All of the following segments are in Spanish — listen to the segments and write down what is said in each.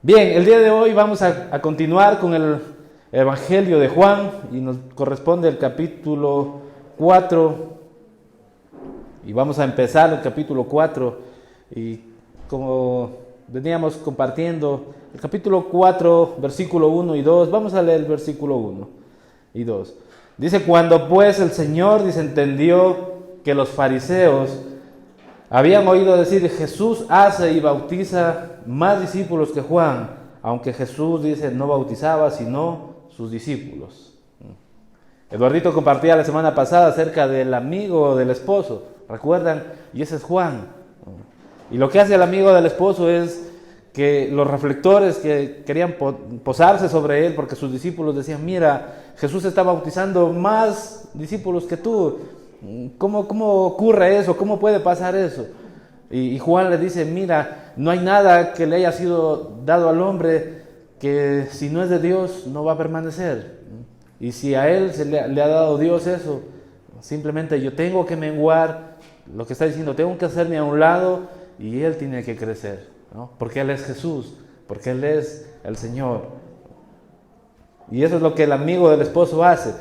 Bien, el día de hoy vamos a continuar con el Evangelio de Juan y nos corresponde el capítulo 4 y vamos a empezar el capítulo 4 y como veníamos compartiendo el capítulo 4 versículo 1 y 2, vamos a leer el versículo 1 y 2. Dice: cuando pues el Señor entendió que los fariseos habían oído decir: Jesús hace y bautiza más discípulos que Juan, aunque Jesús no bautizaba sino sus discípulos. Eduardito compartía la semana pasada acerca del amigo del esposo, ¿recuerdan? Y ese es Juan. Y lo que hace el amigo del esposo es que los reflectores que querían posarse sobre él, porque sus discípulos decían: mira, Jesús está bautizando más discípulos que tú. ¿Cómo ocurre eso? ¿Cómo puede pasar eso? Y Juan le dice: mira, no hay nada que le haya sido dado al hombre que si no es de Dios no va a permanecer. Y si a él le ha dado Dios eso, simplemente yo tengo que menguar, lo que está diciendo, tengo que hacerme a un lado y él tiene que crecer, ¿no? Porque él es Jesús, porque él es el Señor. Y eso es lo que el amigo del esposo hace.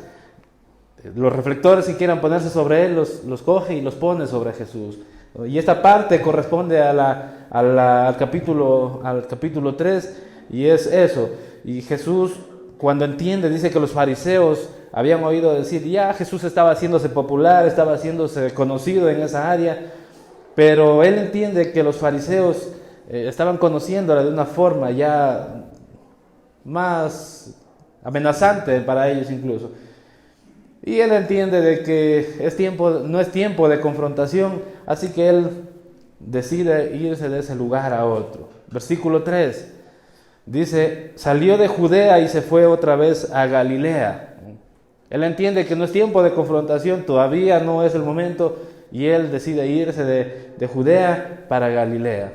Los reflectores, si quieran ponerse sobre él, los coge y los pone sobre Jesús. Y esta parte corresponde al capítulo 3, y es eso. Y Jesús, cuando entiende, dice que los fariseos habían oído decir: ya Jesús estaba haciéndose popular, estaba haciéndose conocido en esa área, pero él entiende que los fariseos estaban conociéndola de una forma ya más amenazante para ellos incluso. Y él entiende de que no es tiempo de confrontación, así que él decide irse de ese lugar a otro. Versículo 3 dice: salió de Judea y se fue otra vez a Galilea. Él entiende que no es tiempo de confrontación, todavía no es el momento, y él decide irse de Judea para Galilea.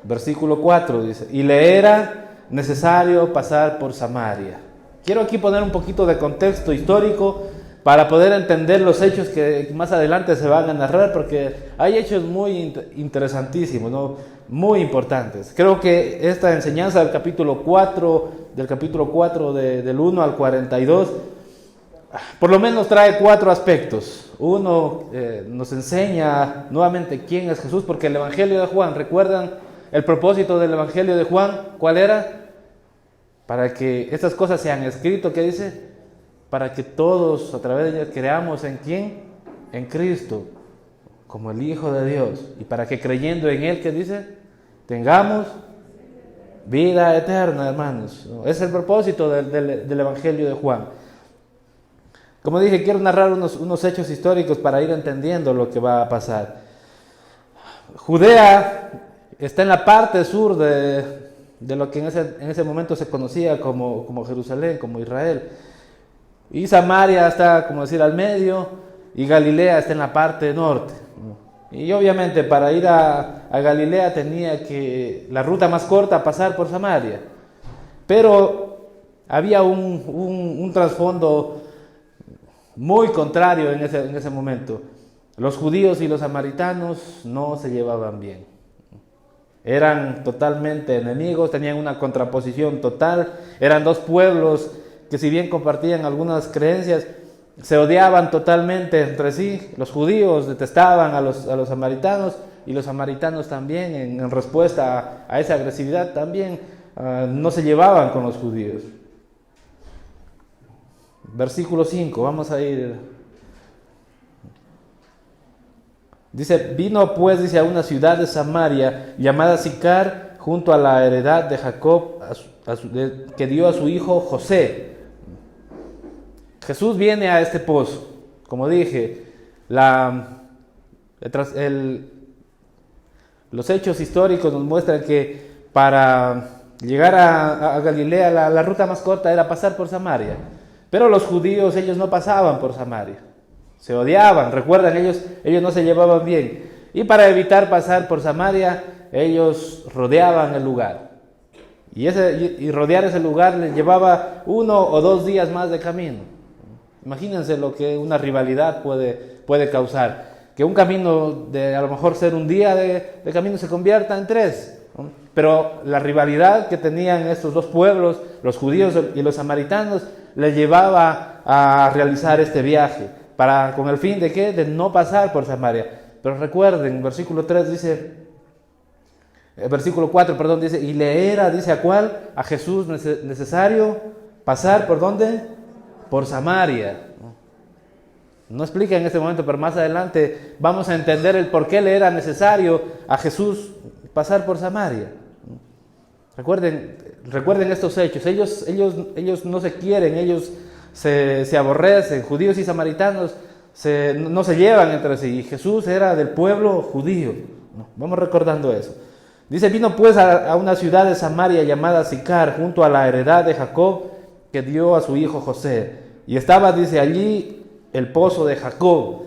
Versículo 4 dice: y le era necesario pasar por Samaria. Quiero aquí poner un poquito de contexto histórico para poder entender los hechos que más adelante se van a narrar, porque hay hechos muy interesantísimos, ¿no? Muy importantes. Creo que esta enseñanza del capítulo 4, del 1 al 42, por lo menos trae 4 aspectos. Uno, nos enseña nuevamente quién es Jesús, porque el Evangelio de Juan, ¿recuerdan el propósito del Evangelio de Juan? ¿Cuál era? Para que estas cosas sean escritas, ¿qué dice? Para que todos a través de ellas creamos ¿en quién? En Cristo, como el Hijo de Dios. Y para que creyendo en Él, ¿qué dice? Tengamos vida eterna, hermanos. Es el propósito del Evangelio de Juan. Como dije, quiero narrar unos hechos históricos para ir entendiendo lo que va a pasar. Judea está en la parte sur de lo que en ese momento se conocía como Jerusalén, como Israel. Y Samaria está, como decir, al medio, y Galilea está en la parte norte. Y obviamente para ir a Galilea tenía que, la ruta más corta, pasar por Samaria. Pero había un trasfondo muy contrario en ese momento. Los judíos y los samaritanos no se llevaban bien. Eran totalmente enemigos, tenían una contraposición total, eran dos pueblos que, si bien compartían algunas creencias, se odiaban totalmente entre sí. Los judíos detestaban a los samaritanos, y los samaritanos también, en respuesta a esa agresividad, también no se llevaban con los judíos. Versículo 5, vamos a ir. Dice: vino pues, dice, a una ciudad de Samaria llamada Sicar, junto a la heredad de Jacob, que dio a su hijo José. Jesús viene a este pozo. Como dije, los hechos históricos nos muestran que para llegar a Galilea la ruta más corta era pasar por Samaria. Pero los judíos, ellos no pasaban por Samaria. Se odiaban, recuerdan, ellos no se llevaban bien. Y para evitar pasar por Samaria, ellos rodeaban el lugar. Y rodear ese lugar les llevaba 1 o 2 días más de camino. Imagínense lo que una rivalidad puede causar. Que un camino de a lo mejor ser un día de camino se convierta en 3. ¿no? Pero la rivalidad que tenían estos dos pueblos, los judíos y los samaritanos, les llevaba a realizar este viaje, con el fin de ¿qué? De no pasar por Samaria. Pero recuerden, versículo 3 dice, versículo 4, perdón, dice, y le era, dice, ¿a cuál? A Jesús necesario pasar, ¿por dónde? Por Samaria. No explica en este momento, pero más adelante vamos a entender el por qué le era necesario a Jesús pasar por Samaria. Recuerden estos hechos. Ellos no se quieren, ellos se aborrecen. Judíos y samaritanos no se llevan entre sí. Y Jesús era del pueblo judío. Vamos recordando eso. Dice, vino pues a una ciudad de Samaria llamada Sicar, junto a la heredad de Jacob, que dio a su hijo José. Y estaba, dice, allí el pozo de Jacob.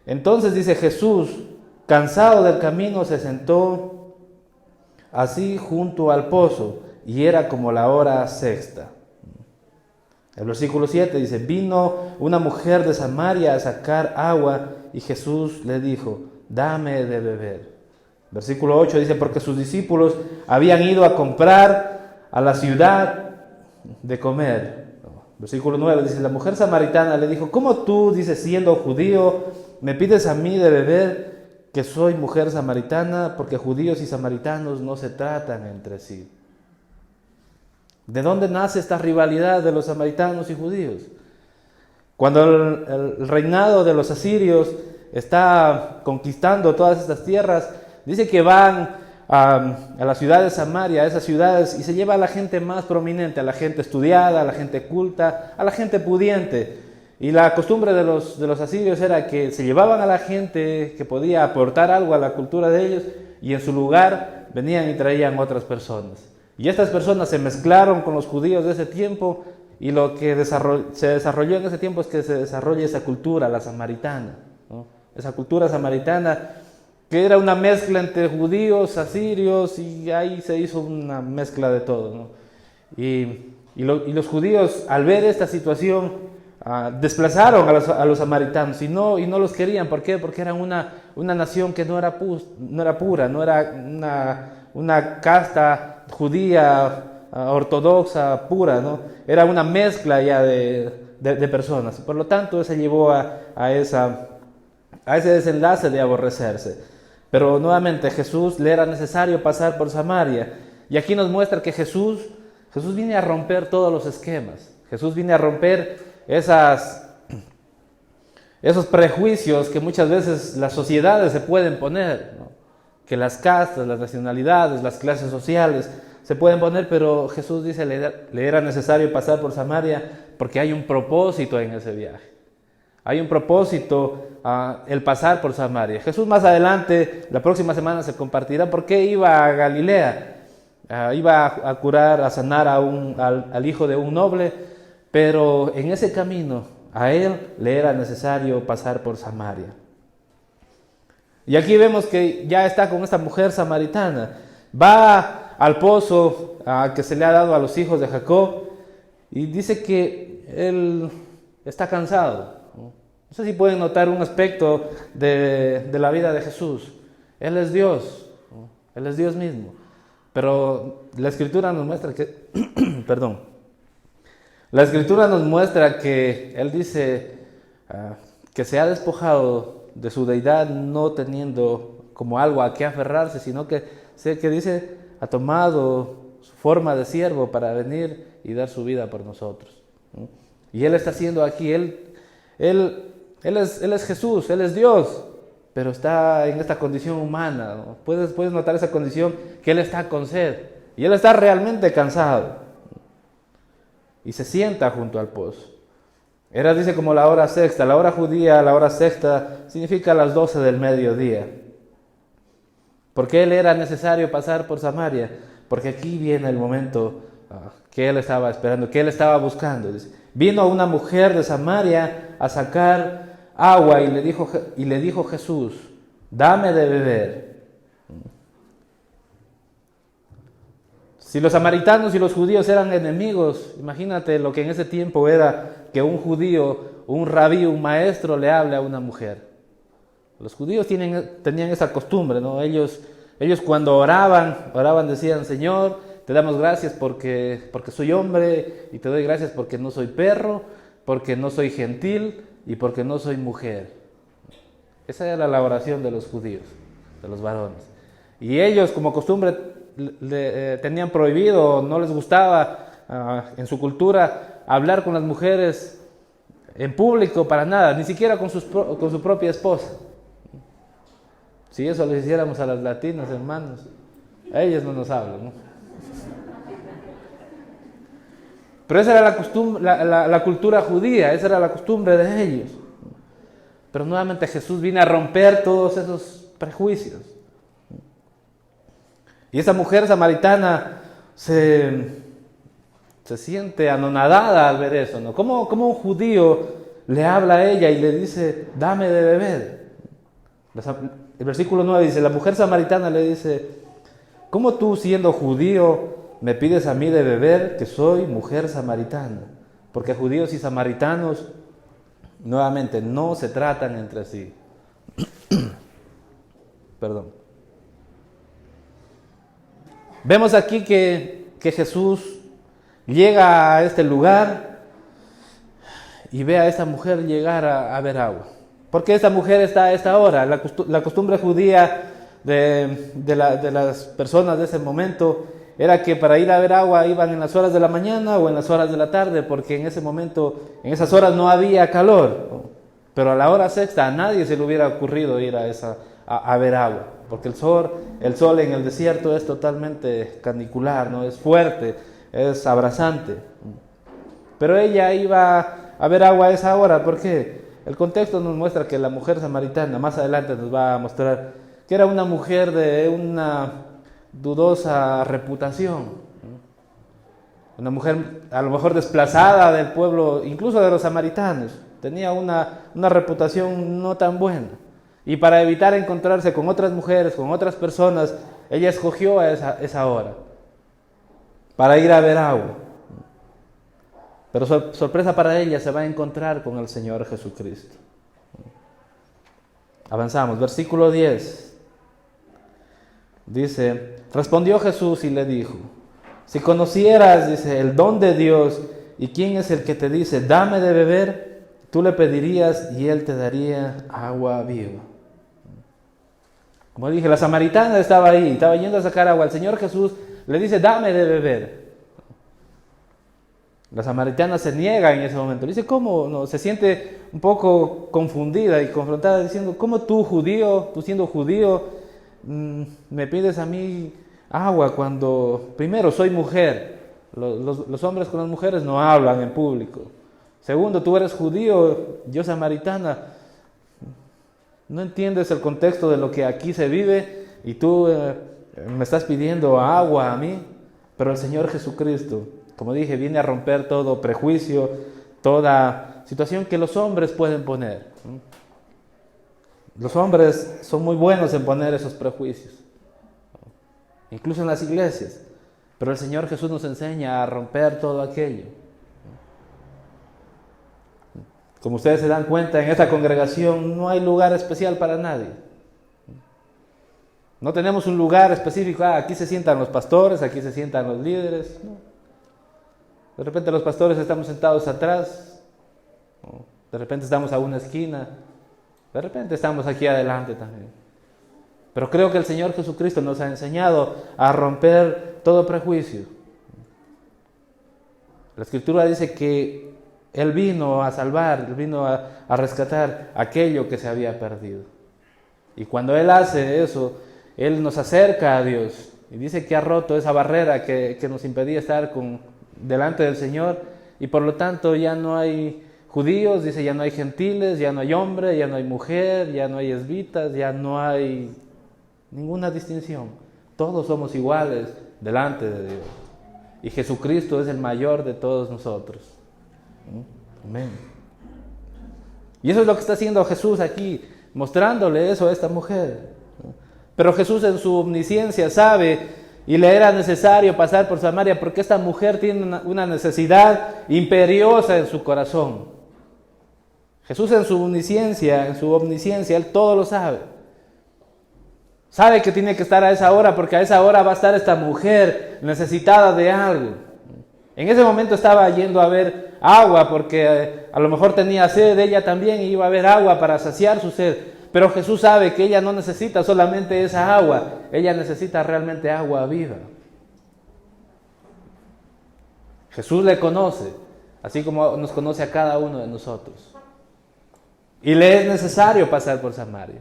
Entonces, dice, Jesús, cansado del camino, se sentó así junto al pozo, y era como la hora sexta. El versículo 7 dice, vino una mujer de Samaria a sacar agua, y Jesús le dijo, dame de beber. Versículo 8 dice, porque sus discípulos habían ido a comprar a la ciudad de comer. Versículo 9 dice, la mujer samaritana le dijo, ¿cómo tú, dice, siendo judío, me pides a mí de beber, que soy mujer samaritana? Porque judíos y samaritanos no se tratan entre sí. ¿De dónde nace esta rivalidad de los samaritanos y judíos? Cuando el reinado de los asirios está conquistando todas estas tierras, dice que van a la ciudad de Samaria, a esas ciudades, y se lleva a la gente más prominente, a la gente estudiada, a la gente culta, a la gente pudiente. Y la costumbre de los asirios era que se llevaban a la gente que podía aportar algo a la cultura de ellos, y en su lugar venían y traían otras personas. Y estas personas se mezclaron con los judíos de ese tiempo, y lo que se desarrolló en ese tiempo es que se desarrolla esa cultura, la samaritana, ¿no? Esa cultura samaritana, que era una mezcla entre judíos, asirios, y ahí se hizo una mezcla de todo, ¿no? Y los judíos, al ver esta situación, desplazaron a los samaritanos y no los querían. ¿Por qué? Porque eran una nación que no era pura, no era una casta judía ortodoxa pura, ¿no? Era una mezcla ya de personas. Por lo tanto, se llevó a ese desenlace de aborrecerse. Pero nuevamente Jesús le era necesario pasar por Samaria. Y aquí nos muestra que Jesús viene a romper todos los esquemas. Jesús viene a romper esos prejuicios que muchas veces las sociedades se pueden poner, ¿no? Que las castas, las nacionalidades, las clases sociales se pueden poner, pero Jesús dice le era necesario pasar por Samaria porque hay un propósito en ese viaje. Hay un propósito, el pasar por Samaria. Jesús más adelante, la próxima semana, se compartirá por qué iba a Galilea. Iba a curar, a sanar al hijo de un noble, pero en ese camino a él le era necesario pasar por Samaria. Y aquí vemos que ya está con esta mujer samaritana. Va al pozo que se le ha dado a los hijos de Jacob y dice que él está cansado. No sé si pueden notar un aspecto de la vida de Jesús. Él es Dios, ¿no? Él es Dios mismo. Pero la Escritura nos muestra que, perdón, la Escritura nos muestra que Él dice que se ha despojado de su deidad, no teniendo como algo a qué aferrarse, sino que dice, ha tomado su forma de siervo para venir y dar su vida por nosotros, ¿no? Y Él está haciendo aquí, Él es Jesús, Él es Dios, pero está en esta condición humana, ¿no? Puedes notar esa condición, que Él está con sed, y Él está realmente cansado, y se sienta junto al pozo. Era, dice, como la hora sexta. La hora judía, la hora sexta, significa las 12 del mediodía. ¿Por qué Él era necesario pasar por Samaria? Porque aquí viene el momento que Él estaba esperando, que Él estaba buscando. Dice, vino una mujer de Samaria a sacar agua y le dijo Jesús, dame de beber. Si los samaritanos y los judíos eran enemigos, imagínate lo que en ese tiempo era que un judío, un rabí, un maestro le hable a una mujer. Los judíos tenían esa costumbre, ¿no? Ellos Ellos cuando oraban decían: Señor, te damos gracias porque soy hombre, y te doy gracias porque no soy perro, porque no soy gentil y porque no soy mujer. Esa era la oración de los judíos, de los varones. Y ellos, como costumbre, tenían prohibido, no les gustaba en su cultura hablar con las mujeres en público para nada, ni siquiera con su propia esposa. Si eso lo hiciéramos a las latinas, hermanos, a ellas no nos hablan, ¿no? Pero esa era la cultura judía, esa era la costumbre de ellos. Pero nuevamente Jesús vino a romper todos esos prejuicios. Y esa mujer samaritana se siente anonadada al ver eso, ¿no? ¿Cómo un judío le habla a ella y le dice: dame de beber? El versículo 9 dice: la mujer samaritana le dice: ¿cómo tú, siendo judío, me pides a mí de beber, que soy mujer samaritana? Porque judíos y samaritanos, nuevamente, no se tratan entre sí. Perdón. Vemos aquí que Jesús llega a este lugar y ve a esta mujer llegar a ver agua. ¿Por qué esta mujer está a esta hora? La costumbre judía de las personas de ese momento era que para ir a ver agua iban en las horas de la mañana o en las horas de la tarde, porque en ese momento, en esas horas no había calor. Pero a la hora sexta a nadie se le hubiera ocurrido ir a ver agua, porque el sol en el desierto es totalmente canicular, ¿no? Es fuerte, es abrasante. Pero ella iba a ver agua a esa hora. ¿Por qué? El contexto nos muestra que la mujer samaritana, más adelante nos va a mostrar que era una mujer de una dudosa reputación, una mujer a lo mejor desplazada del pueblo, incluso de los samaritanos. Tenía una reputación no tan buena, y para evitar encontrarse con otras mujeres, con otras personas, ella escogió a esa hora para ir a ver agua. Pero sorpresa para ella, se va a encontrar con el Señor Jesucristo. Avanzamos, versículo 10. Dice: respondió Jesús y le dijo: si conocieras, dice, el don de Dios y quién es el que te dice: dame de beber, tú le pedirías y él te daría agua viva. Como dije, la samaritana estaba ahí, estaba yendo a sacar agua. El Señor Jesús le dice: dame de beber. La samaritana se niega en ese momento. Dice: ¿cómo? No, se siente un poco confundida y confrontada, diciendo: ¿cómo tú siendo judío, me pides a mí agua cuando, primero, soy mujer? Los hombres con las mujeres no hablan en público. Segundo, tú eres judío, yo samaritana. No entiendes el contexto de lo que aquí se vive y tú me estás pidiendo agua a mí. Pero el Señor Jesucristo, como dije, viene a romper todo prejuicio, toda situación que los hombres pueden poner. Los hombres son muy buenos en poner esos prejuicios, incluso en las iglesias. Pero el Señor Jesús nos enseña a romper todo aquello. Como ustedes se dan cuenta, en esta congregación no hay lugar especial para nadie. No tenemos un lugar específico: aquí se sientan los pastores, aquí se sientan los líderes. No. De repente los pastores estamos sentados atrás, de repente estamos a una esquina, de repente estamos aquí adelante también. Pero creo que el Señor Jesucristo nos ha enseñado a romper todo prejuicio. La Escritura dice que Él vino a salvar, Él vino a rescatar aquello que se había perdido. Y cuando Él hace eso, Él nos acerca a Dios. Y dice que ha roto esa barrera que nos impedía estar delante del Señor. Y por lo tanto ya no hay judíos, dice, ya no hay gentiles, ya no hay hombre, ya no hay mujer, ya no hay esbitas, ya no hay ninguna distinción. Todos somos iguales delante de Dios. Y Jesucristo es el mayor de todos nosotros. Amén. Y eso es lo que está haciendo Jesús aquí, mostrándole eso a esta mujer. Pero Jesús, en su omnisciencia, sabe y le era necesario pasar por Samaria porque esta mujer tiene una necesidad imperiosa en su corazón. Jesús, en su omnisciencia, Él todo lo sabe. Sabe que tiene que estar a esa hora porque a esa hora va a estar esta mujer necesitada de algo. En ese momento estaba yendo a ver agua porque a lo mejor tenía sed ella también y iba a ver agua para saciar su sed. Pero Jesús sabe que ella no necesita solamente esa agua, ella necesita realmente agua viva. Jesús le conoce, así como nos conoce a cada uno de nosotros. Y le es necesario pasar por Samaria.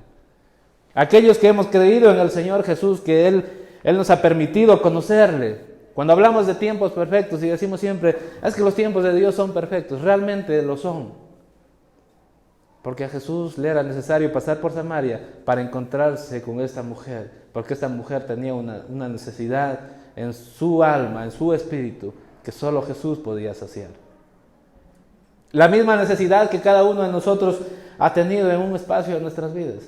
Aquellos que hemos creído en el Señor Jesús, que Él nos ha permitido conocerle. Cuando hablamos de tiempos perfectos y decimos siempre, es que los tiempos de Dios son perfectos, realmente lo son. Porque a Jesús le era necesario pasar por Samaria para encontrarse con esta mujer, porque esta mujer tenía una necesidad en su alma, en su espíritu, que solo Jesús podía saciar. La misma necesidad que cada uno de nosotros ha tenido en un espacio de nuestras vidas.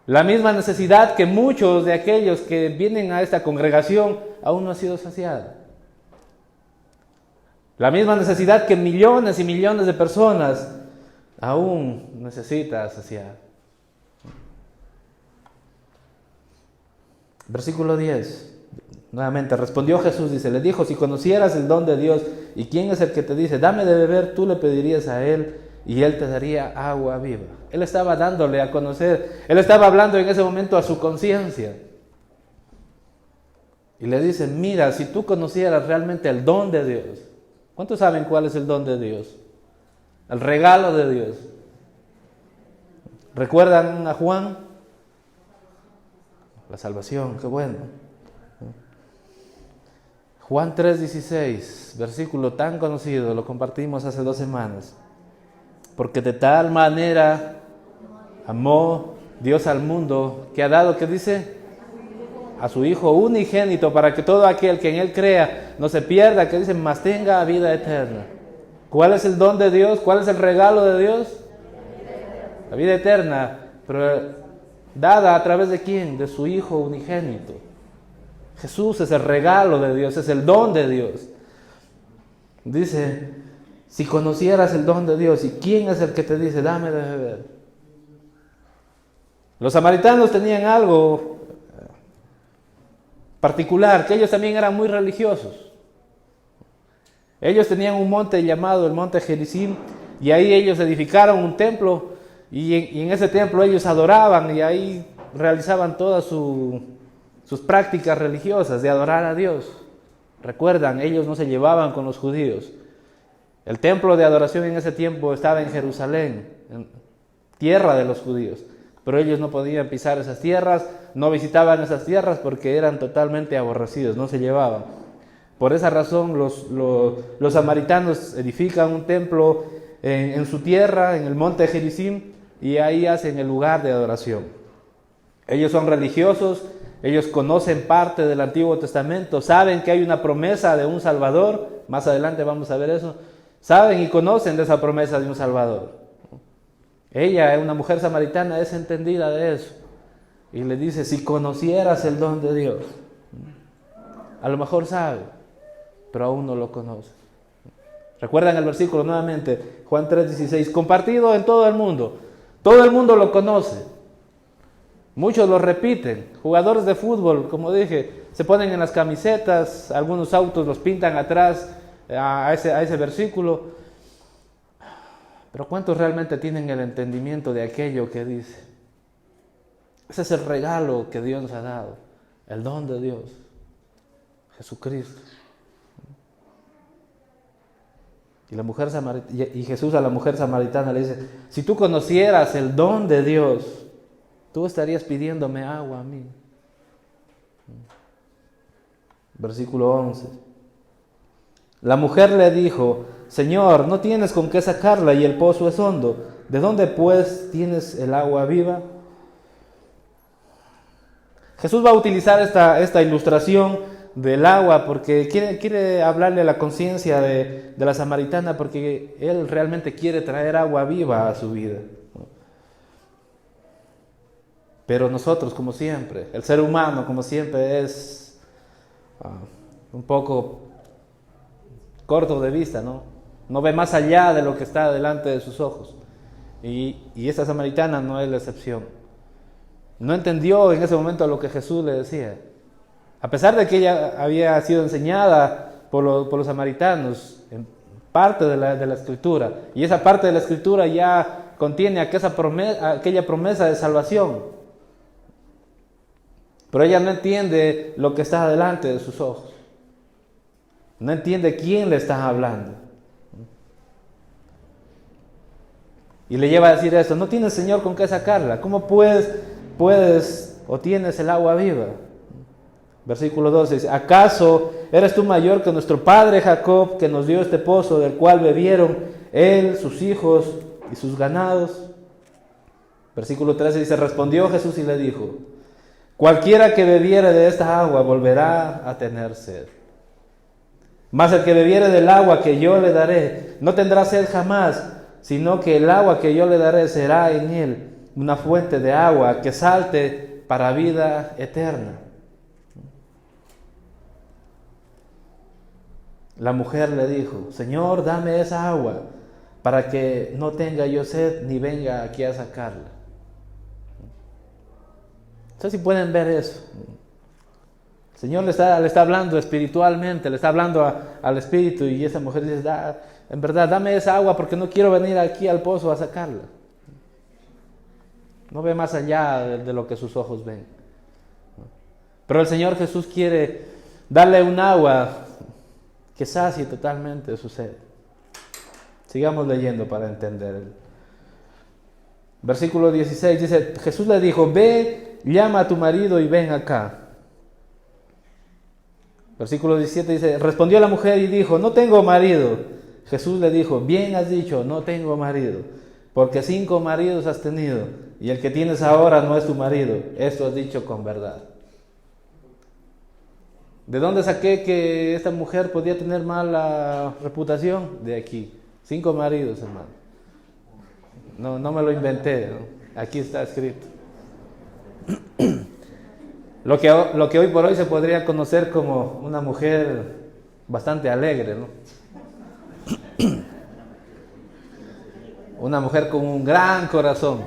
La misma necesidad que muchos de aquellos que vienen a esta congregación aún no ha sido saciada. La misma necesidad que millones y millones de personas aún necesita saciar. Versículo 10. Nuevamente respondió Jesús, dice, le dijo, si conocieras el don de Dios y quién es el que te dice, dame de beber, tú le pedirías a él y él te daría agua viva. Él estaba dándole a conocer, él estaba hablando en ese momento a su conciencia. Y le dice, mira, si tú conocieras realmente el don de Dios. ¿Cuántos saben cuál es el don de Dios? El regalo de Dios. ¿Recuerdan a Juan? La salvación, qué bueno. Juan 3:16, versículo tan conocido, lo compartimos hace 2 semanas. Porque de tal manera amó Dios al mundo, que ha dado, ¿qué dice? A su Hijo unigénito, para que todo aquel que en Él crea no se pierda, que dice, mas tenga vida eterna. ¿Cuál es el don de Dios? ¿Cuál es el regalo de Dios? La vida eterna, pero dada a través de ¿quién? De su Hijo unigénito. Jesús es el regalo de Dios, es el don de Dios. Dice, si conocieras el don de Dios, ¿y quién es el que te dice, dame de beber? Los samaritanos tenían algo particular, que ellos también eran muy religiosos. Ellos tenían un monte llamado el monte Gerizim, y ahí ellos edificaron un templo, y en ese templo ellos adoraban, y ahí realizaban todas sus prácticas religiosas de adorar a Dios. Recuerdan, ellos no se llevaban con los judíos. El templo de adoración en ese tiempo estaba en Jerusalén, en tierra de los judíos, pero ellos no podían pisar esas tierras, no visitaban esas tierras porque eran totalmente aborrecidos, no se llevaban. Por esa razón los samaritanos edifican un templo en su tierra, en el monte Gerizim, y ahí hacen el lugar de adoración. Ellos son religiosos, ellos conocen parte del Antiguo Testamento, saben que hay una promesa de un Salvador, más adelante vamos a ver eso, saben y conocen de esa promesa de un Salvador. Ella, una mujer samaritana, es entendida de eso, y le dice, si conocieras el don de Dios, a lo mejor sabe, pero aún no lo conoce. Recuerdan el versículo nuevamente, Juan 3:16, compartido en todo el mundo lo conoce. Muchos lo repiten, jugadores de fútbol, como dije, se ponen en las camisetas, algunos autos los pintan atrás a ese versículo. Pero ¿cuántos realmente tienen el entendimiento de aquello que dice? Ese es el regalo que Dios nos ha dado, el don de Dios, Jesucristo. Y Jesús a la mujer samaritana le dice, si tú conocieras el don de Dios, tú estarías pidiéndome agua a mí. Versículo 11. La mujer le dijo, Señor, no tienes con qué sacarla y el pozo es hondo. ¿De dónde pues tienes el agua viva? Jesús va a utilizar esta ilustración del agua porque quiere hablarle a la conciencia de la samaritana, porque Él realmente quiere traer agua viva a su vida. Pero nosotros, como siempre, el ser humano, como siempre, es un poco corto de vista, ¿no? No ve más allá de lo que está delante de sus ojos. Y esta samaritana no es la excepción. No entendió en ese momento lo que Jesús le decía. A pesar de que ella había sido enseñada por los samaritanos en parte de la Escritura, y esa parte de la Escritura ya contiene aquella promesa de salvación, pero ella no entiende lo que está delante de sus ojos, no entiende quién le está hablando, y le lleva a decir esto: no tienes, Señor, con qué sacarla. ¿Cómo puedes o tienes el agua viva? Versículo 12 dice: ¿acaso eres tú mayor que nuestro padre Jacob, que nos dio este pozo, del cual bebieron él, sus hijos y sus ganados? Versículo 13 dice: respondió Jesús y le dijo: cualquiera que bebiere de esta agua volverá a tener sed. Mas el que bebiere del agua que yo le daré no tendrá sed jamás, sino que el agua que yo le daré será en él una fuente de agua que salte para vida eterna. La mujer le dijo: Señor, dame esa agua para que no tenga yo sed ni venga aquí a sacarla. No sé si pueden ver eso. El Señor le está hablando espiritualmente, le está hablando al espíritu, y esa mujer dice: en verdad, dame esa agua porque no quiero venir aquí al pozo a sacarla. No ve más allá de lo que sus ojos ven. Pero el Señor Jesús quiere darle un agua que sacie totalmente su sed. Sigamos leyendo para entender. Versículo 16 dice: Jesús le dijo: ve, llama a tu marido y ven acá. Versículo 17 dice: respondió la mujer y dijo: no tengo marido. Jesús le dijo: bien has dicho, no tengo marido, porque 5 maridos has tenido, y el que tienes ahora no es tu marido. Esto has dicho con verdad. ¿De dónde saqué que esta mujer podía tener mala reputación? De aquí. 5 maridos, hermano. No me lo inventé, ¿no? Aquí está escrito. Lo que hoy por hoy se podría conocer como una mujer bastante alegre, ¿no? Una mujer con un gran corazón.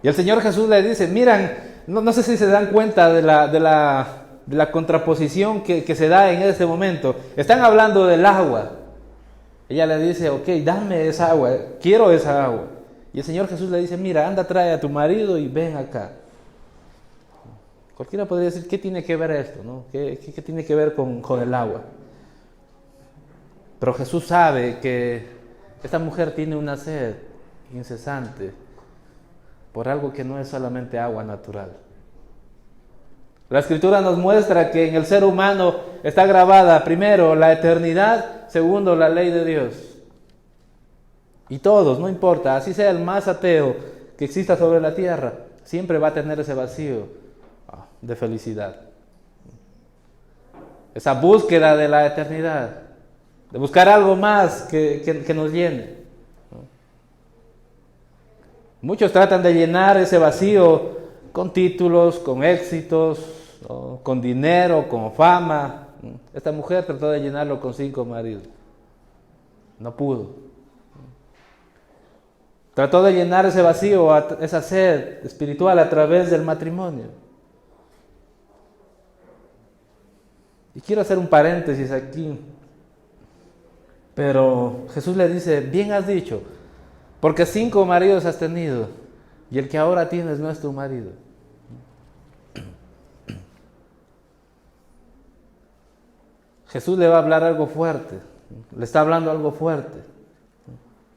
Y el Señor Jesús le dice: miran, no sé si se dan cuenta de la contraposición que se da en ese momento. Están hablando del agua. Ella le dice: ok, dame esa agua, quiero esa agua. Y el Señor Jesús le dice: mira, anda, trae a tu marido y ven acá. Cualquiera podría decir: ¿qué tiene que ver esto, no? ¿Qué tiene que ver con el agua? Pero Jesús sabe que esta mujer tiene una sed incesante por algo que no es solamente agua natural. La Escritura nos muestra que en el ser humano está grabada, primero, la eternidad; segundo, la ley de Dios. Y todos, no importa, así sea el más ateo que exista sobre la tierra, siempre va a tener ese vacío de felicidad. Esa búsqueda de la eternidad, de buscar algo más que nos llene. Muchos tratan de llenar ese vacío con títulos, con éxitos, con dinero, con fama. Esta mujer trató de llenarlo con 5 maridos. No pudo. Trató de llenar ese vacío, esa sed espiritual, a través del matrimonio. Y quiero hacer un paréntesis aquí. Pero Jesús le dice: bien has dicho, porque 5 maridos has tenido, y el que ahora tienes no es tu marido. Jesús le va a hablar algo fuerte, le está hablando algo fuerte,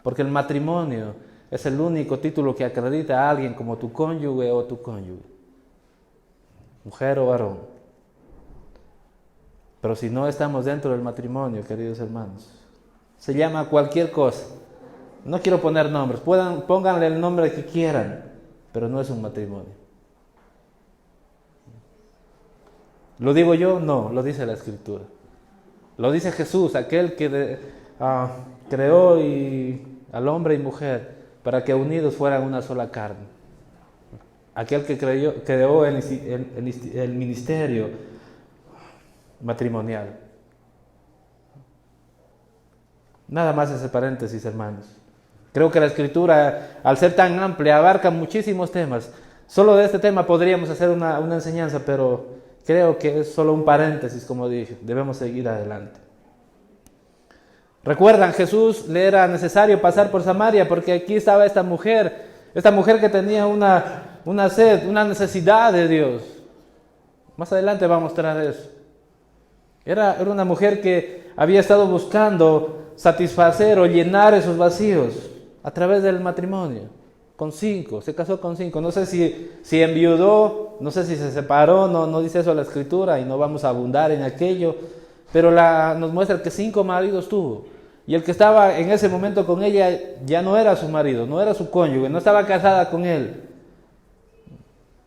porque el matrimonio es el único título que acredita a alguien como tu cónyuge o tu cónyuge, mujer o varón. Pero si no estamos dentro del matrimonio, queridos hermanos, se llama cualquier cosa. No quiero poner nombres, pónganle el nombre que quieran, pero no es un matrimonio. ¿Lo digo yo? No, lo dice la Escritura. Lo dice Jesús, aquel que creó al hombre y mujer para que unidos fueran una sola carne. Aquel que creó el ministerio matrimonial. Nada más ese paréntesis, hermanos. Creo que la Escritura, al ser tan amplia, abarca muchísimos temas. Solo de este tema podríamos hacer una enseñanza, pero creo que es solo un paréntesis, como dije. Debemos seguir adelante. Recuerdan, Jesús le era necesario pasar por Samaria porque aquí estaba esta mujer que tenía una sed, una necesidad de Dios. Más adelante va a mostrar eso. Era una mujer que había estado buscando satisfacer o llenar esos vacíos a través del matrimonio. Se casó con 5. No sé si enviudó, no sé si se separó, no dice eso la Escritura y no vamos a abundar en aquello. Pero nos muestra que 5 maridos tuvo. Y el que estaba en ese momento con ella ya no era su marido, no era su cónyuge, no estaba casada con él.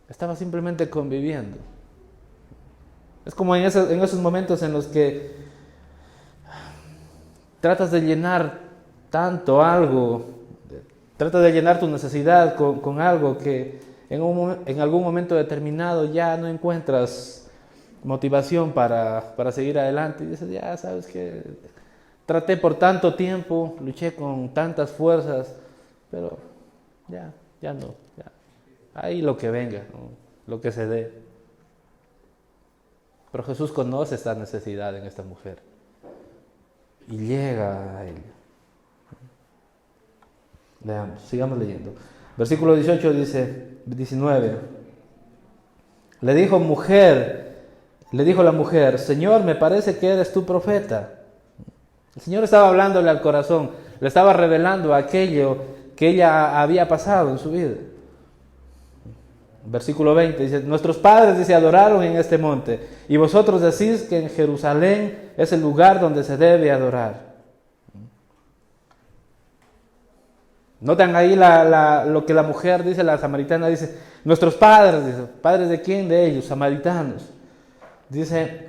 Estaba simplemente conviviendo. Es como en esos momentos en los que tratas de llenar tanto algo, tratas de llenar tu necesidad con algo que en algún momento determinado ya no encuentras motivación para seguir adelante. Y dices, ya sabes que traté por tanto tiempo, luché con tantas fuerzas, pero ya no. Ahí lo que venga, ¿no? Lo que se dé. Pero Jesús conoce esta necesidad en esta mujer y llega a ella. Veamos, sigamos leyendo. Versículo 18 dice, 19. Le dijo la mujer, Señor, me parece que eres tu profeta. El Señor estaba hablándole al corazón, le estaba revelando aquello que ella había pasado en su vida. Versículo 20 dice, nuestros padres, adoraron en este monte, y vosotros decís que en Jerusalén es el lugar donde se debe adorar. Notan ahí lo que la mujer dice, la samaritana dice, nuestros padres, dice, ¿padres de quién? De ellos, samaritanos. Dice,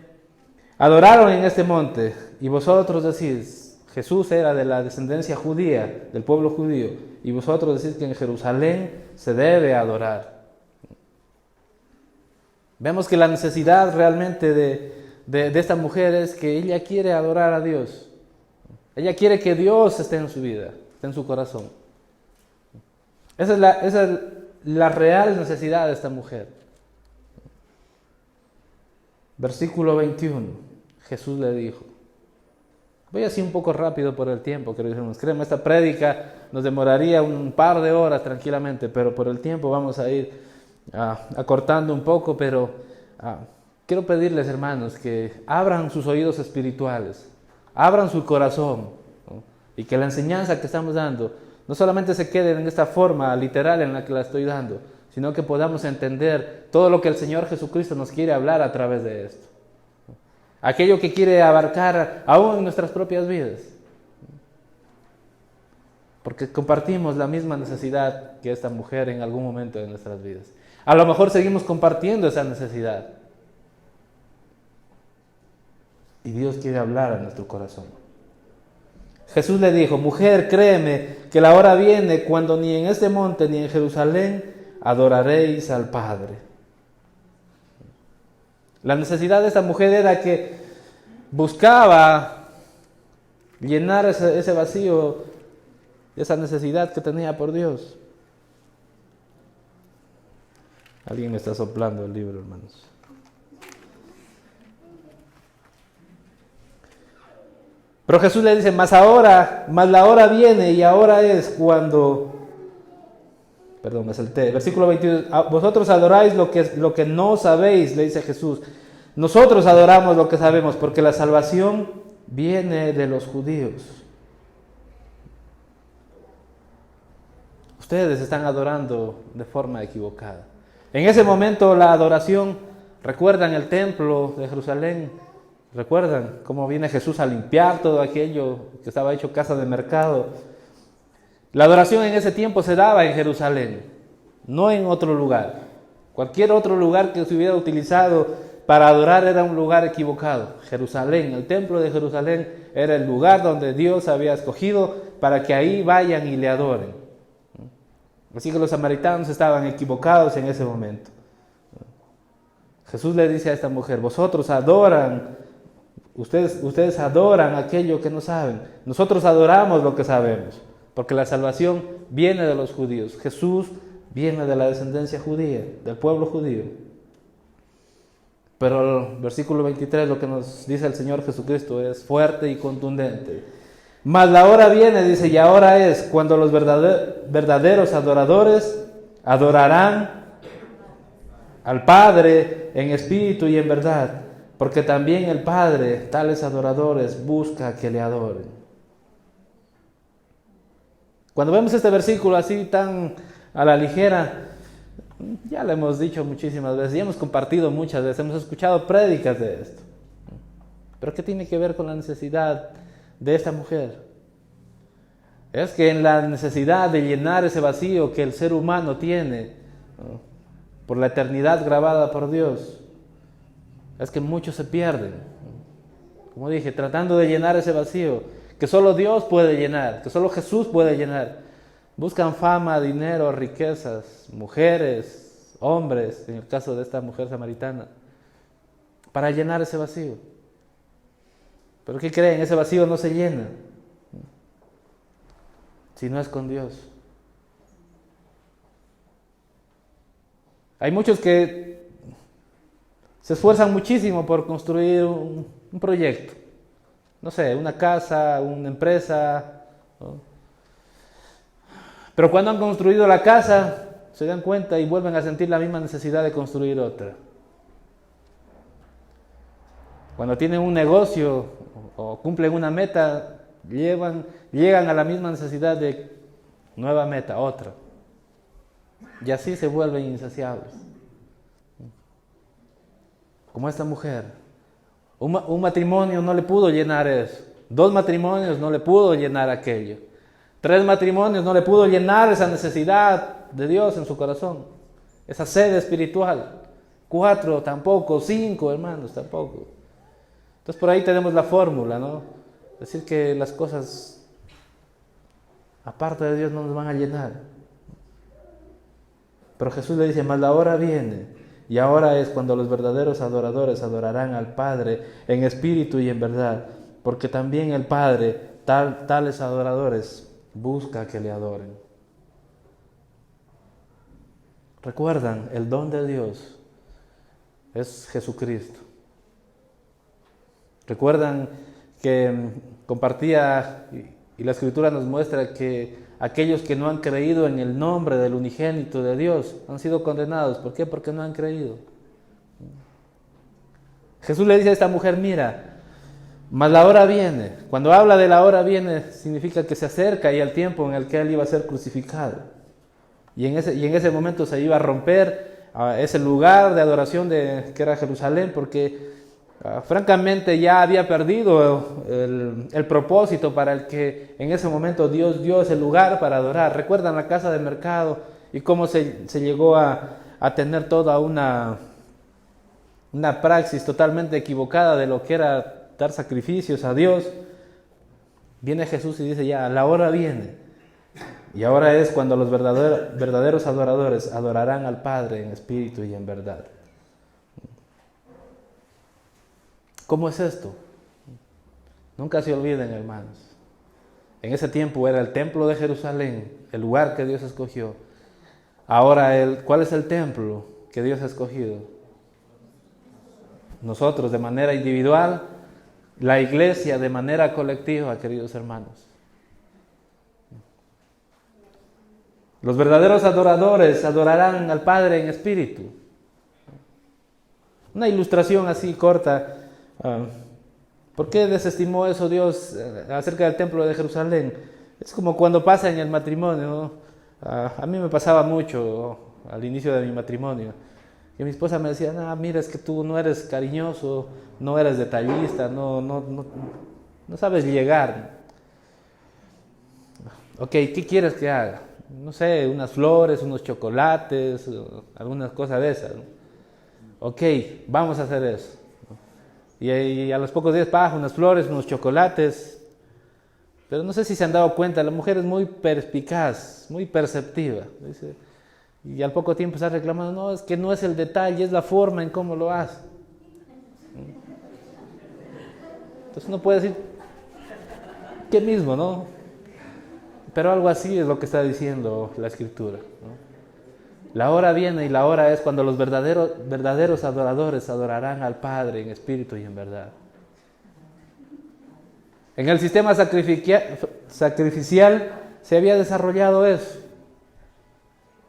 adoraron en este monte, y vosotros decís, Jesús era de la descendencia judía, del pueblo judío, y vosotros decís que en Jerusalén se debe adorar. Vemos que la necesidad realmente de esta mujer es que ella quiere adorar a Dios. Ella quiere que Dios esté en su vida, esté en su corazón. Esa es la real necesidad de esta mujer. Versículo 21, Jesús le dijo, voy así un poco rápido por el tiempo, queridos hermanos. Créeme, esta prédica nos demoraría un par de horas tranquilamente, pero por el tiempo vamos a ir acortando un poco, pero quiero pedirles, hermanos, que abran sus oídos espirituales, abran su corazón, ¿no? Y que la enseñanza que estamos dando no solamente se quede en esta forma literal en la que la estoy dando, sino que podamos entender todo lo que el Señor Jesucristo nos quiere hablar a través de esto. Aquello que quiere abarcar aún en nuestras propias vidas. Porque compartimos la misma necesidad que esta mujer en algún momento de nuestras vidas. A lo mejor seguimos compartiendo esa necesidad. Y Dios quiere hablar a nuestro corazón. Jesús le dijo, mujer, créeme que la hora viene cuando ni en este monte ni en Jerusalén adoraréis al Padre. La necesidad de esta mujer era que buscaba llenar ese vacío, esa necesidad que tenía por Dios. Alguien me está soplando el libro, hermanos. Pero Jesús le dice, mas la hora viene y ahora es cuando... Perdón, me salté. Versículo 22. Vosotros adoráis lo que no sabéis, le dice Jesús. Nosotros adoramos lo que sabemos, porque la salvación viene de los judíos. Ustedes están adorando de forma equivocada. En ese momento la adoración, recuerdan el templo de Jerusalén, recuerdan cómo viene Jesús a limpiar todo aquello que estaba hecho casa de mercado. La adoración en ese tiempo se daba en Jerusalén, no en otro lugar. Cualquier otro lugar que se hubiera utilizado para adorar era un lugar equivocado. Jerusalén, el templo de Jerusalén, era el lugar donde Dios había escogido para que ahí vayan y le adoren. Así que los samaritanos estaban equivocados en ese momento. Jesús le dice a esta mujer, vosotros adoran, ustedes adoran aquello que no saben. Nosotros adoramos lo que sabemos, porque la salvación viene de los judíos. Jesús viene de la descendencia judía, del pueblo judío. Pero el versículo 23, lo que nos dice el Señor Jesucristo es fuerte y contundente. Mas la hora viene, dice, y ahora es cuando los verdaderos adoradores adorarán al Padre en espíritu y en verdad, porque también el Padre, tales adoradores, busca que le adoren. Cuando vemos este versículo así tan a la ligera, ya lo hemos dicho muchísimas veces, ya hemos compartido muchas veces, hemos escuchado prédicas de esto. ¿Pero qué tiene que ver con la necesidad de esta mujer? Es que en la necesidad de llenar ese vacío que el ser humano tiene, ¿no?, por la eternidad grabada por Dios, es que muchos se pierden. Como dije, tratando de llenar ese vacío que solo Dios puede llenar, que solo Jesús puede llenar. Buscan fama, dinero, riquezas, mujeres, hombres, en el caso de esta mujer samaritana, para llenar ese vacío. ¿Pero qué creen? Ese vacío no se llena si no es con Dios. Hay muchos que se esfuerzan muchísimo por construir un proyecto. No sé, una casa, una empresa, ¿no? Pero cuando han construido la casa, se dan cuenta y vuelven a sentir la misma necesidad de construir otra. Cuando tienen un negocio o cumplen una meta, llegan a la misma necesidad de nueva meta, otra. Y así se vuelven insaciables. Como esta mujer. Un matrimonio no le pudo llenar eso. 2 matrimonios no le pudo llenar aquello. 3 matrimonios no le pudo llenar esa necesidad de Dios en su corazón. Esa sed espiritual. 4 tampoco. 5 hermanos tampoco. Entonces por ahí tenemos la fórmula, ¿no? Decir que las cosas aparte de Dios no nos van a llenar. Pero Jesús le dice, mas la hora viene, y ahora es cuando los verdaderos adoradores adorarán al Padre en espíritu y en verdad, porque también el Padre, tales adoradores, busca que le adoren. Recuerdan, el don de Dios es Jesucristo. Recuerdan que compartía, y la Escritura nos muestra que aquellos que no han creído en el nombre del unigénito de Dios han sido condenados. ¿Por qué? Porque no han creído. Jesús le dice a esta mujer, mira, mas la hora viene. Cuando habla de la hora viene, significa que se acerca ya el tiempo en el que Él iba a ser crucificado. Y en ese momento se iba a romper ese lugar de adoración que era Jerusalén, porque francamente ya había perdido el propósito para el que en ese momento Dios dio ese lugar para adorar. ¿Recuerdan la casa del mercado y cómo se llegó a tener toda una praxis totalmente equivocada de lo que era dar sacrificios a Dios? Viene Jesús y dice, ya, la hora viene. Y ahora es cuando los verdaderos adoradores adorarán al Padre en espíritu y en verdad. ¿Cómo es esto? Nunca se olviden, hermanos. En ese tiempo era el templo de Jerusalén, el lugar que Dios escogió. Ahora, ¿cuál es el templo que Dios ha escogido? Nosotros de manera individual, la iglesia de manera colectiva, queridos hermanos. Los verdaderos adoradores adorarán al Padre en espíritu. Una ilustración así corta. ¿Por qué desestimó eso Dios acerca del templo de Jerusalén? Es como cuando pasa en el matrimonio, ¿no? A mí me pasaba mucho al inicio de mi matrimonio. Y mi esposa me decía, mira, es que tú no eres cariñoso, no eres detallista, no sabes llegar. Ok, ¿qué quieres que haga? No sé, unas flores, unos chocolates, algunas cosas de esas, ¿no? Ok, vamos a hacer eso. Y a los pocos días, unas flores, unos chocolates. Pero no sé si se han dado cuenta, la mujer es muy perspicaz, muy perceptiva. Dice, y al poco tiempo está reclamando, no, es que no es el detalle, es la forma en cómo lo hace. Entonces uno puede decir, ¿qué mismo, no? Pero algo así es lo que está diciendo la Escritura, ¿no? La hora viene y la hora es cuando los verdaderos adoradores adorarán al Padre en espíritu y en verdad. En el sistema sacrificial se había desarrollado eso.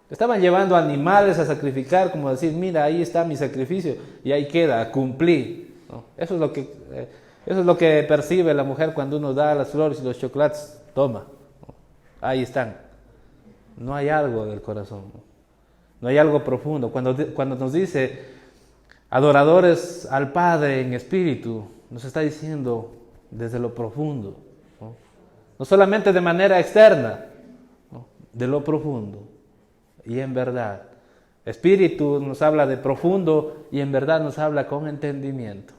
Estaban llevando animales a sacrificar, como decir, mira, ahí está mi sacrificio y ahí queda, cumplí, ¿no? Eso es lo que percibe la mujer cuando uno da las flores y los chocolates, toma, ¿no? Ahí están. No hay algo del corazón, ¿no? No hay algo profundo. Cuando nos dice adoradores al Padre en espíritu, nos está diciendo desde lo profundo, ¿no? No solamente de manera externa, ¿no? De lo profundo y en verdad. Espíritu nos habla de profundo y en verdad nos habla con entendimiento.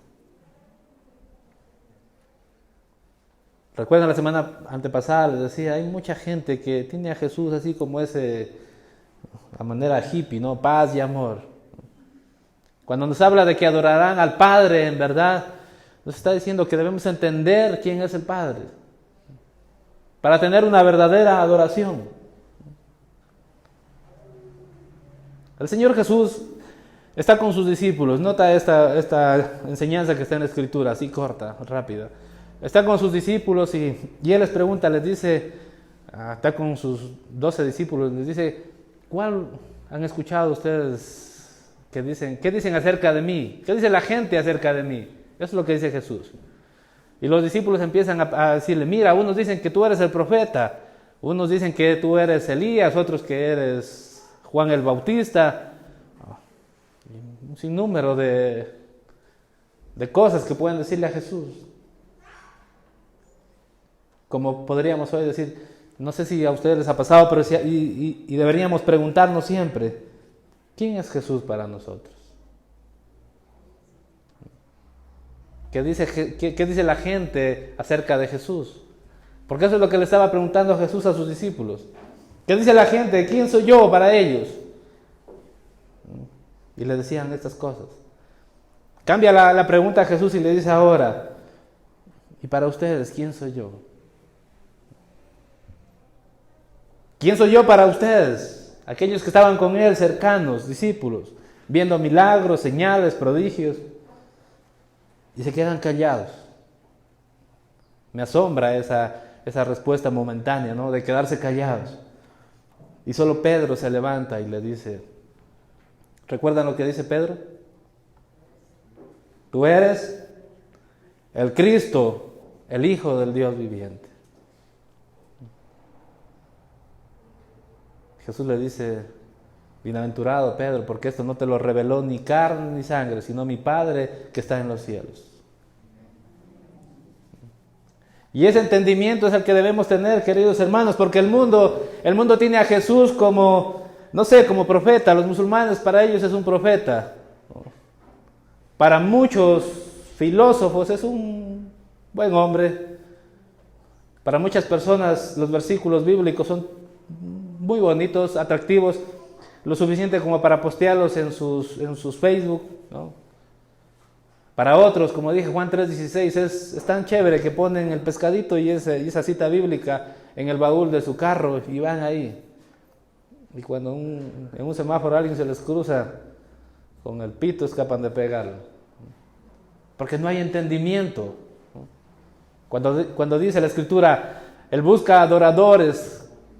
Recuerdan la semana antepasada, les decía, hay mucha gente que tiene a Jesús así como a manera hippie, ¿no? Paz y amor. Cuando nos habla de que adorarán al Padre en verdad, nos está diciendo que debemos entender quién es el Padre para tener una verdadera adoración. El Señor Jesús está con sus discípulos. Nota esta enseñanza que está en la Escritura, así corta, rápida. Está con sus discípulos y Él les pregunta, les dice, está con sus 12 discípulos, les dice, ¿cuál han escuchado ustedes qué dicen acerca de mí? ¿Qué dice la gente acerca de mí? Eso es lo que dice Jesús. Y los discípulos empiezan a decirle, mira, unos dicen que tú eres el profeta, unos dicen que tú eres Elías, otros que eres Juan el Bautista. Un sinnúmero de cosas que pueden decirle a Jesús. Como podríamos hoy decir, no sé si a ustedes les ha pasado, pero y deberíamos preguntarnos siempre, ¿quién es Jesús para nosotros? ¿Qué dice la gente acerca de Jesús? Porque eso es lo que le estaba preguntando Jesús a sus discípulos. ¿Qué dice la gente? ¿Quién soy yo para ellos? Y le decían estas cosas. Cambia la pregunta a Jesús y le dice ahora, ¿y para ustedes quién soy yo? ¿Quién soy yo para ustedes? Aquellos que estaban con Él, cercanos, discípulos, viendo milagros, señales, prodigios, y se quedan callados. Me asombra esa respuesta momentánea, ¿no? De quedarse callados. Y solo Pedro se levanta y le dice, ¿recuerdan lo que dice Pedro? Tú eres el Cristo, el Hijo del Dios viviente. Jesús le dice, bienaventurado Pedro, porque esto no te lo reveló ni carne ni sangre, sino mi Padre que está en los cielos. Y ese entendimiento es el que debemos tener, queridos hermanos, porque el mundo tiene a Jesús como, no sé, como profeta. Los musulmanes, para ellos es un profeta. Para muchos filósofos es un buen hombre. Para muchas personas los versículos bíblicos son muy bonitos, atractivos, lo suficiente como para postearlos en sus Facebook, ¿no? Para otros, como dije, Juan 3:16, es tan chévere que ponen el pescadito y esa cita bíblica en el baúl de su carro y van ahí. Y cuando en un semáforo alguien se les cruza, con el pito escapan de pegarlo. Porque no hay entendimiento. Cuando dice la Escritura, Él busca adoradores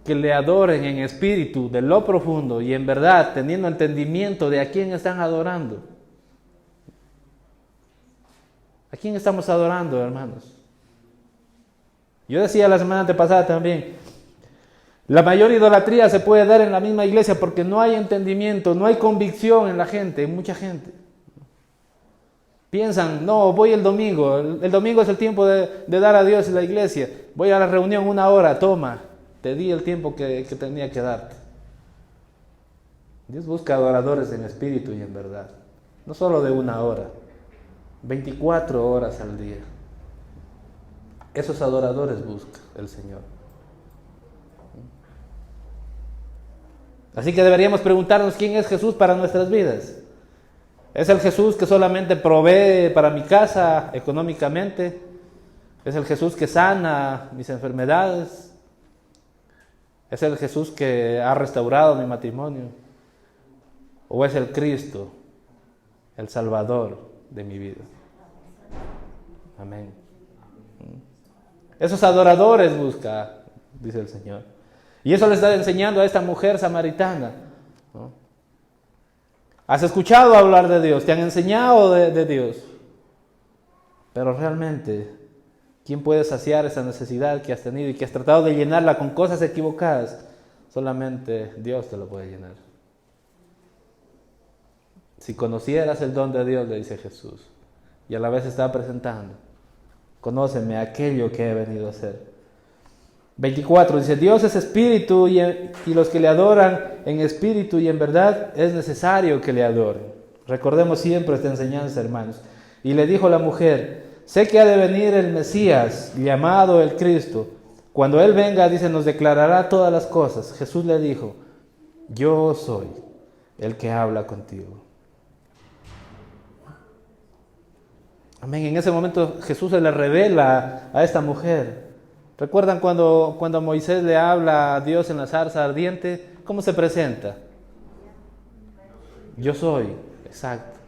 que le adoren en espíritu, de lo profundo y en verdad, teniendo entendimiento de a quién están adorando. ¿A quién estamos adorando, hermanos? Yo decía la semana antepasada también, la mayor idolatría se puede dar en la misma iglesia porque no hay entendimiento, no hay convicción en la gente, en mucha gente. Piensan, no, voy el domingo es el tiempo de dar a Dios en la iglesia, voy a la reunión 1 hora, toma, te di el tiempo que tenía que darte. Dios busca adoradores en espíritu y en verdad, no solo de 1 hora, 24 horas al día. Esos adoradores busca el Señor. Así que deberíamos preguntarnos quién es Jesús para nuestras vidas. ¿Es el Jesús que solamente provee para mi casa económicamente? ¿Es el Jesús que sana mis enfermedades? ¿Es el Jesús que ha restaurado mi matrimonio? ¿O es el Cristo, el Salvador de mi vida? Amén. Esos adoradores busca, dice el Señor. Y eso le está enseñando a esta mujer samaritana, ¿no? Has escuchado hablar de Dios, te han enseñado de Dios. Pero realmente, ¿quién puede saciar esa necesidad que has tenido y que has tratado de llenarla con cosas equivocadas? Solamente Dios te lo puede llenar. Si conocieras el don de Dios, le dice Jesús, y a la vez está presentando, conóceme aquello que he venido a hacer. 24 dice, Dios es espíritu y los que le adoran en espíritu y en verdad es necesario que le adoren. Recordemos siempre esta enseñanza, hermanos. Y le dijo la mujer, sé que ha de venir el Mesías, llamado el Cristo. Cuando Él venga, dice, nos declarará todas las cosas. Jesús le dijo, yo soy el que habla contigo. Amén. En ese momento Jesús se le revela a esta mujer. ¿Recuerdan cuando Moisés le habla a Dios en la zarza ardiente? ¿Cómo se presenta? Yo soy, exacto.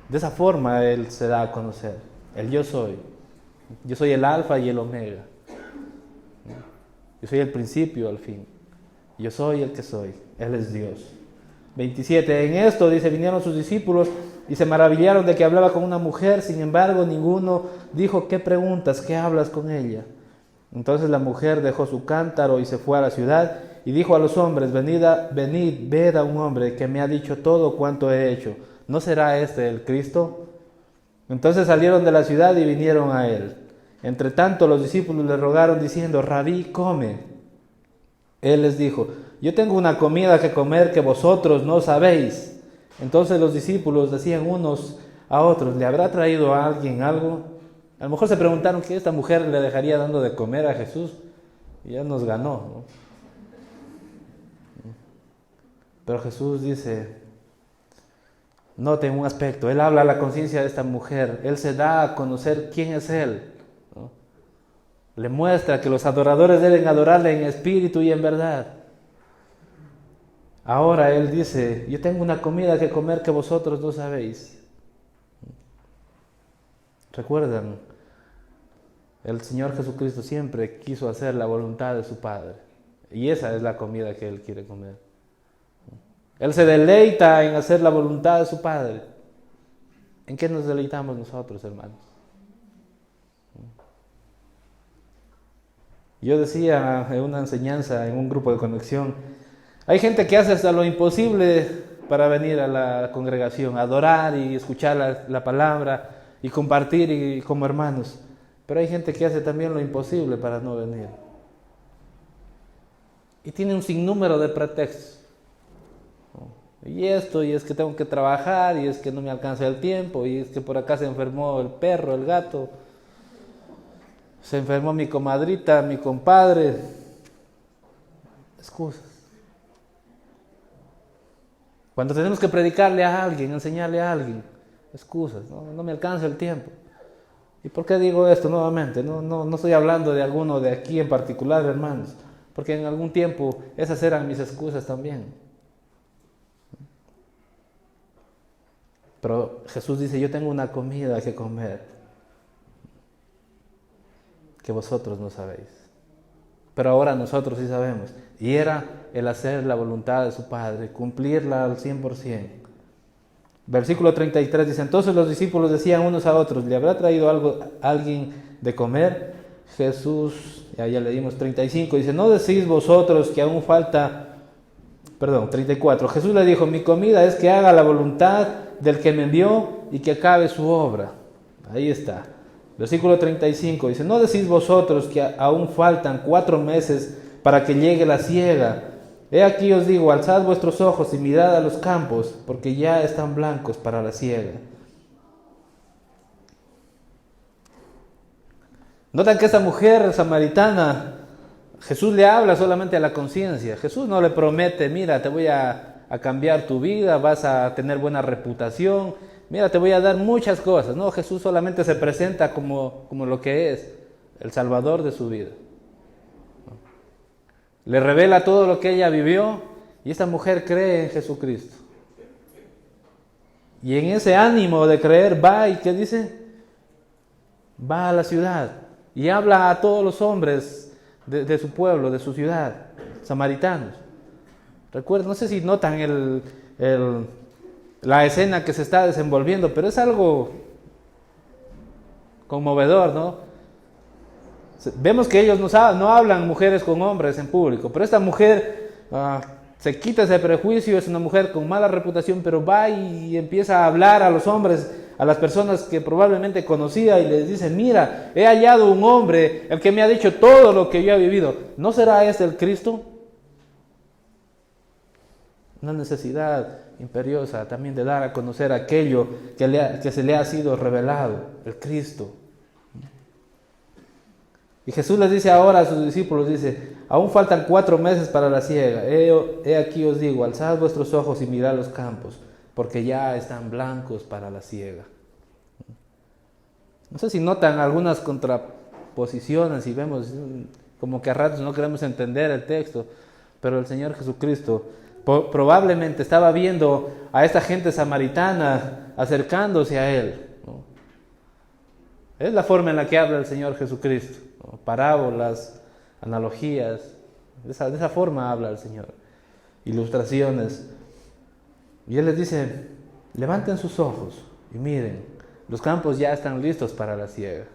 De esa forma Él se da a conocer. El yo soy. Yo soy el alfa y el omega. Yo soy el principio al fin. Yo soy el que soy. Él es Dios. 27. En esto, dice, vinieron sus discípulos y se maravillaron de que hablaba con una mujer. Sin embargo, ninguno dijo, ¿qué preguntas? ¿Qué hablas con ella? Entonces la mujer dejó su cántaro y se fue a la ciudad y dijo a los hombres, venid, ved a un hombre que me ha dicho todo cuanto he hecho. ¿No será este el Cristo? Entonces salieron de la ciudad y vinieron a él. Entre tanto los discípulos le rogaron diciendo, Rabí, come. Él les dijo, yo tengo una comida que comer que vosotros no sabéis. Entonces los discípulos decían unos a otros, ¿le habrá traído a alguien algo? A lo mejor se preguntaron que esta mujer le dejaría dando de comer a Jesús y ya nos ganó, ¿no? Pero Jesús dice, noten un aspecto, Él habla a la conciencia de esta mujer, Él se da a conocer quién es Él, ¿no? Le muestra que los adoradores deben adorarle en espíritu y en verdad. Ahora Él dice, yo tengo una comida que comer que vosotros no sabéis. ¿Recuerdan? El Señor Jesucristo siempre quiso hacer la voluntad de su Padre. Y esa es la comida que Él quiere comer. Él se deleita en hacer la voluntad de su Padre. ¿En qué nos deleitamos nosotros, hermanos? Yo decía en una enseñanza, en un grupo de conexión, hay gente que hace hasta lo imposible para venir a la congregación, a adorar y escuchar la palabra y compartir y como hermanos. Pero hay gente que hace también lo imposible para no venir. Y tiene un sinnúmero de pretextos. Y esto, y es que tengo que trabajar, y es que no me alcanza el tiempo, y es que por acá se enfermó el perro, el gato, se enfermó mi comadrita, mi compadre. Excusas. Cuando tenemos que predicarle a alguien, enseñarle a alguien, excusas, no me alcanza el tiempo. ¿Y por qué digo esto nuevamente? No estoy hablando de alguno de aquí en particular, hermanos, porque en algún tiempo esas eran mis excusas también. Pero Jesús dice, yo tengo una comida que comer que vosotros no sabéis. Pero ahora nosotros sí sabemos. Y era el hacer la voluntad de su Padre, cumplirla al 100%. Versículo 33 dice, entonces los discípulos decían unos a otros, ¿le habrá traído alguien de comer? Jesús, ya leímos 35, dice, ¿no decís vosotros que aún falta? 34. Jesús le dijo, mi comida es que haga la voluntad del que me envió y que acabe su obra. Ahí está. Versículo 35 dice, ¿no decís vosotros que aún faltan 4 meses para que llegue la siega? He aquí os digo, alzad vuestros ojos y mirad a los campos, porque ya están blancos para la siega. Notan que esta mujer samaritana, Jesús le habla solamente a la conciencia. Jesús no le promete, mira, te voy a cambiar tu vida, vas a tener buena reputación, mira, te voy a dar muchas cosas. No, Jesús solamente se presenta como lo que es, el Salvador de su vida. le revela todo lo que ella vivió y esta mujer cree en Jesucristo. Y en ese ánimo de creer va y ¿qué dice? Va a la ciudad y habla a todos los hombres de su pueblo, de su ciudad, samaritanos. Recuerden, no sé si notan la escena que se está desenvolviendo, pero es algo conmovedor, ¿no? Vemos que ellos no hablan mujeres con hombres en público, pero esta mujer se quita ese prejuicio, es una mujer con mala reputación, pero va y empieza a hablar a los hombres, a las personas que probablemente conocía y les dice, mira, he hallado un hombre, el que me ha dicho todo lo que yo he vivido. ¿No será este el Cristo? Una necesidad imperiosa también de dar a conocer aquello que se le ha sido revelado, el Cristo. Y Jesús les dice ahora a sus discípulos, dice, aún faltan 4 meses para la siega. He aquí os digo, alzad vuestros ojos y mirad los campos, porque ya están blancos para la siega. No sé si notan algunas contraposiciones y vemos como que a ratos no queremos entender el texto, pero el Señor Jesucristo probablemente estaba viendo a esta gente samaritana acercándose a Él, ¿no? Es la forma en la que habla el Señor Jesucristo, ¿no? Parábolas, analogías, de esa forma habla el Señor, ilustraciones. Y Él les dice, levanten sus ojos y miren, los campos ya están listos para la siega.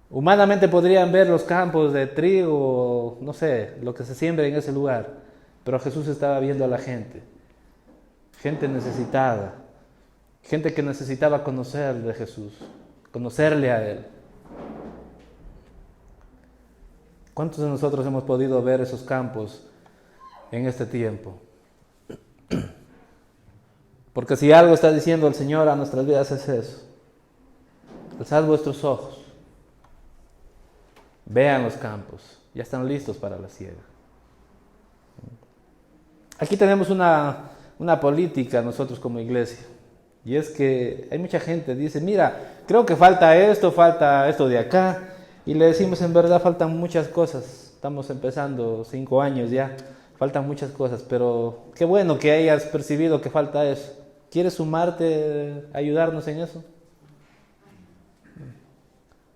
Humanamente podrían ver los campos de trigo, no sé, lo que se siembra en ese lugar, pero Jesús estaba viendo a la gente necesitada, gente que necesitaba conocer de Jesús, conocerle a Él. ¿Cuántos de nosotros hemos podido ver esos campos en este tiempo? Porque si algo está diciendo el Señor a nuestras vidas es eso: alzad vuestros ojos, vean los campos, ya están listos para la siega. Aquí tenemos una política nosotros como iglesia, y es que hay mucha gente que dice, mira, creo que falta esto de acá, y le decimos, en verdad faltan muchas cosas, estamos empezando 5 años ya, faltan muchas cosas, pero qué bueno que hayas percibido que falta eso. ¿Quieres sumarte, ayudarnos en eso?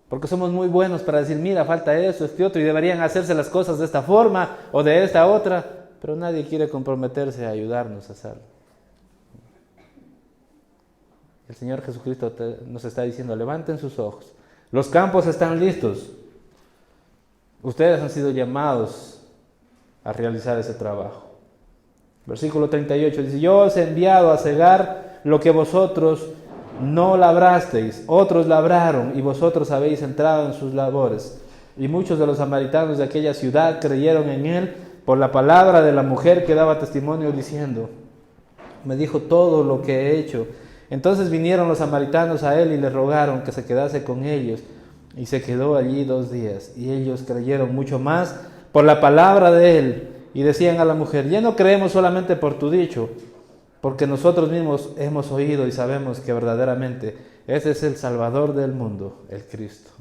Porque somos muy buenos para decir, mira, falta eso, este otro, y deberían hacerse las cosas de esta forma o de esta otra, pero nadie quiere comprometerse a ayudarnos a hacerlo. El Señor Jesucristo nos está diciendo, levanten sus ojos, los campos están listos, ustedes han sido llamados a realizar ese trabajo. Versículo 38 dice, yo os he enviado a cegar lo que vosotros no labrasteis, otros labraron y vosotros habéis entrado en sus labores. Y muchos de los samaritanos de aquella ciudad creyeron en él por la palabra de la mujer que daba testimonio diciendo, me dijo todo lo que he hecho. Entonces vinieron los samaritanos a él y le rogaron que se quedase con ellos, y se quedó allí 2 días. Y ellos creyeron mucho más por la palabra de él, y decían a la mujer, ya no creemos solamente por tu dicho, porque nosotros mismos hemos oído y sabemos que verdaderamente ese es el Salvador del mundo, el Cristo.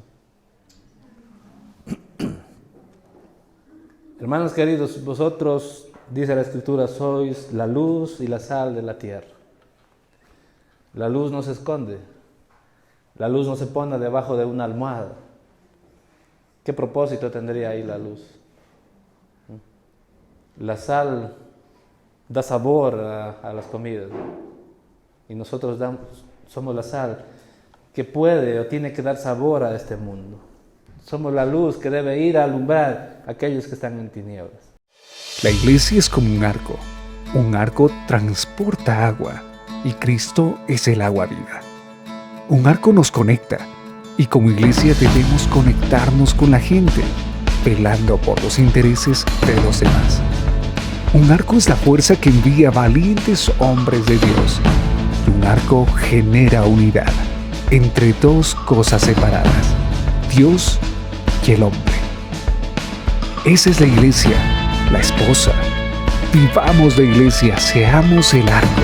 Hermanos queridos, vosotros, dice la Escritura, sois la luz y la sal de la tierra. La luz no se esconde, la luz no se pone debajo de una almohada. ¿Qué propósito tendría ahí la luz? La sal da sabor a las comidas, y nosotros somos la sal que puede o tiene que dar sabor a este mundo. Somos la luz que debe ir a alumbrar a aquellos que están en tinieblas. La iglesia es como un arco. Un arco transporta agua y Cristo es el agua viva. Un arco nos conecta y como iglesia debemos conectarnos con la gente, velando por los intereses de los demás. Un arco es la fuerza que envía valientes hombres de Dios. Y un arco genera unidad entre 2 cosas separadas, Dios y el hombre. Esa es la iglesia, la esposa. Vivamos la iglesia, seamos el arco.